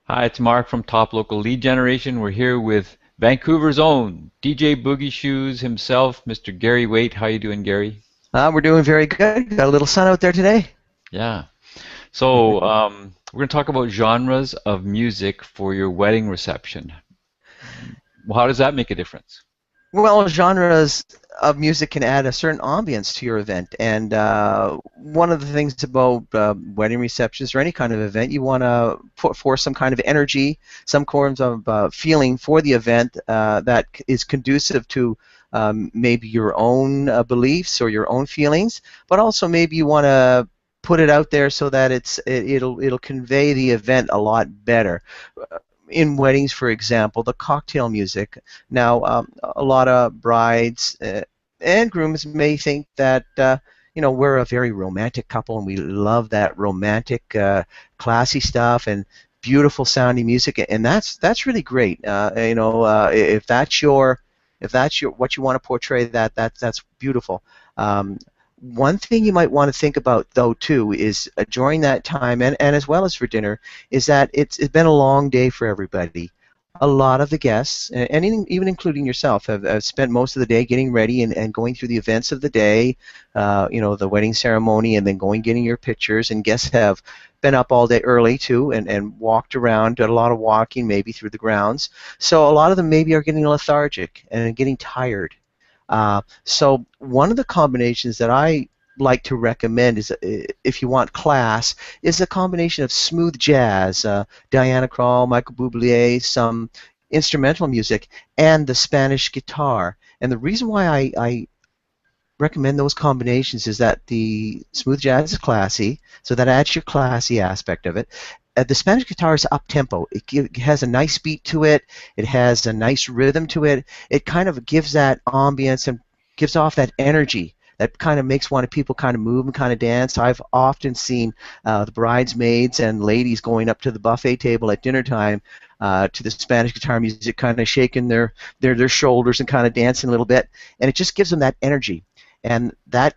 Hi, it's Mark from Top Local Lead Generation. We're here with Vancouver's own DJ Boogie Shoes himself, Mr. Gary Waight. How you doing, Gary? We're doing very good. Got a little sun out there today. Yeah. So we're going to talk about genres of music for your wedding reception. Well, how does that make a difference? Well, genres of music can add a certain ambience to your event, and one of the things about wedding receptions or any kind of event, you want to put forth some kind of energy, some forms of feeling for the event that is conducive to maybe your own beliefs or your own feelings, but also maybe you want to put it out there so that it'll convey the event a lot better. In weddings, for example, the cocktail music. Now, a lot of brides and grooms may think that we're a very romantic couple and we love that romantic, classy stuff and beautiful sounding music, and that's really great. If that's your what you want to portray, that's beautiful. One thing you might want to think about, though, too, is during that time, and as well as for dinner, is that it's been a long day for everybody. A lot of the guests, and even including yourself, have spent most of the day getting ready and going through the events of the day, the wedding ceremony, and then getting your pictures. And guests have been up all day early, too, and walked around, did a lot of walking, maybe through the grounds. So a lot of them maybe are getting lethargic and getting tired. So one of the combinations that I like to recommend is, if you want class, is a combination of smooth jazz, Dianna Krall, Michael Buble, some instrumental music, and the Spanish guitar. And the reason why I recommend those combinations is that the smooth jazz is classy, so that adds your classy aspect of it. The Spanish guitar is up tempo. It has a nice beat to it. It has a nice rhythm to it. It kind of gives that ambience and gives off that energy that kind of makes people kind of move and kind of dance. I've often seen the bridesmaids and ladies going up to the buffet table at dinner time to the Spanish guitar music, kind of shaking their shoulders and kind of dancing a little bit, and it just gives them that energy. And that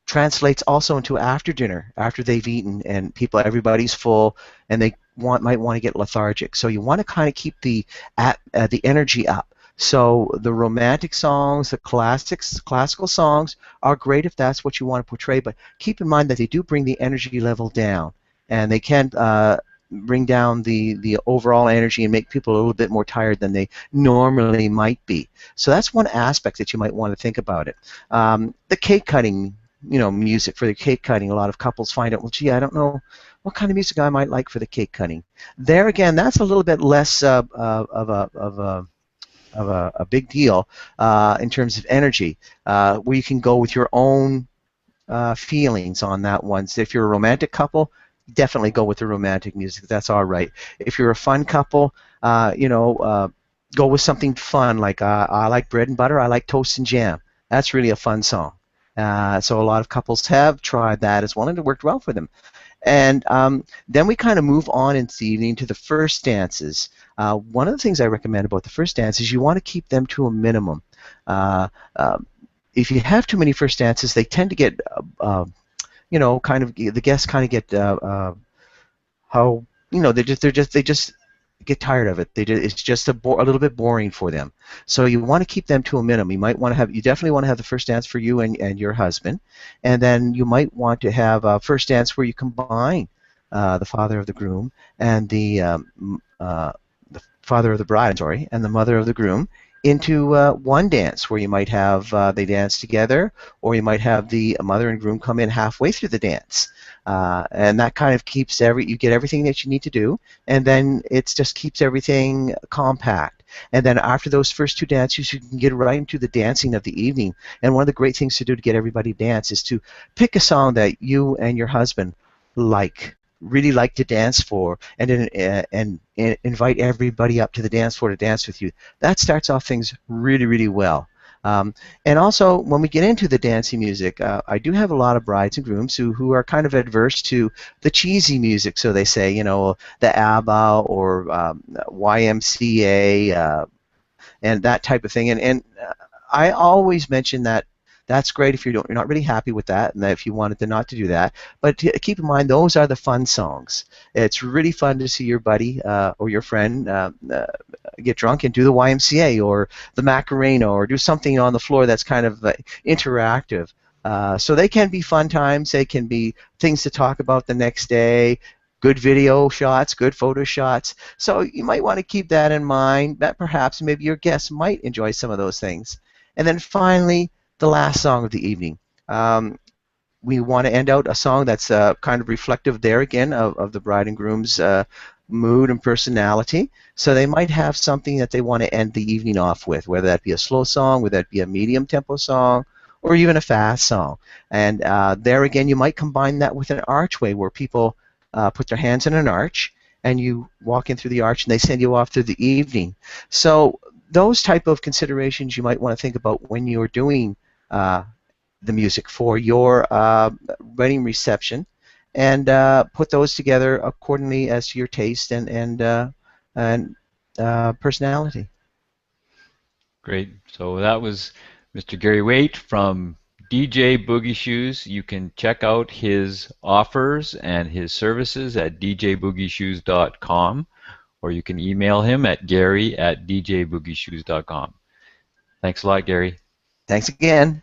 translates also into after dinner, after they've eaten and everybody's full, and they might want to get lethargic. So you want to kind of keep the energy up. So the romantic songs, the classical songs are great if that's what you want to portray, but keep in mind that they do bring the energy level down, and they can bring down the overall energy and make people a little bit more tired than they normally might be. So that's one aspect that you might want to think about it. The cake cutting, music for the cake cutting. A lot of couples find out, well, gee, I don't know what kind of music I might like for the cake cutting. There again, that's a little bit less of a big deal in terms of energy, where you can go with your own feelings on that one. So if you're a romantic couple, definitely go with the romantic music. That's all right. If you're a fun couple, go with something fun, like I like bread and butter, I like toast and jam. That's really a fun song. So a lot of couples have tried that as well, and it worked well for them. And then we kind of move on in the evening to the first dances. One of the things I recommend about the first dance is you want to keep them to a minimum. If you have too many first dances, they tend to get, the guests kind of get they just get tired of it. It's just a little bit boring for them. So you want to keep them to a minimum. You definitely want to have the first dance for you and your husband, and then you might want to have a first dance where you combine the father of the groom and the father of the bride, sorry, and the mother of the groom into one dance, where you might have they dance together, or you might have the mother and groom come in halfway through the dance, and that kind of keeps you get everything that you need to do, and then it just keeps everything compact. And then after those first two dances, you can get right into the dancing of the evening. And one of the great things to do to get everybody to dance is to pick a song that you and your husband really like to dance for, and invite everybody up to the dance floor to dance with you. That starts off things really, really well. And also, when we get into the dancing music, I do have a lot of brides and grooms who are kind of adverse to the cheesy music, so they say, the ABBA or YMCA and that type of thing. And I always mention that that's great if you're not really happy with that, and if you wanted to not to do that. But keep in mind, those are the fun songs. It's really fun to see your buddy or your friend get drunk and do the YMCA or the Macarena or do something on the floor that's kind of interactive. So they can be fun times. They can be things to talk about the next day. Good video shots, good photo shots. So you might want to keep that in mind, that perhaps maybe your guests might enjoy some of those things. And then finally, the last song of the evening. We want to end out a song that's kind of reflective there again of the bride and groom's mood and personality. So they might have something that they want to end the evening off with, whether that be a slow song, whether that be a medium tempo song, or even a fast song. And there again, you might combine that with an archway where people put their hands in an arch, and you walk in through the arch, and they send you off through the evening. So those type of considerations you might want to think about when you're doing the music for your wedding reception, and put those together accordingly as to your taste and personality. Great. So that was Mr. Gary Waight from DJ Boogie Shoes. You can check out his offers and his services at djboogieshoes.com, or you can email him at gary@djboogieshoes.com. Thanks a lot, Gary. Thanks again.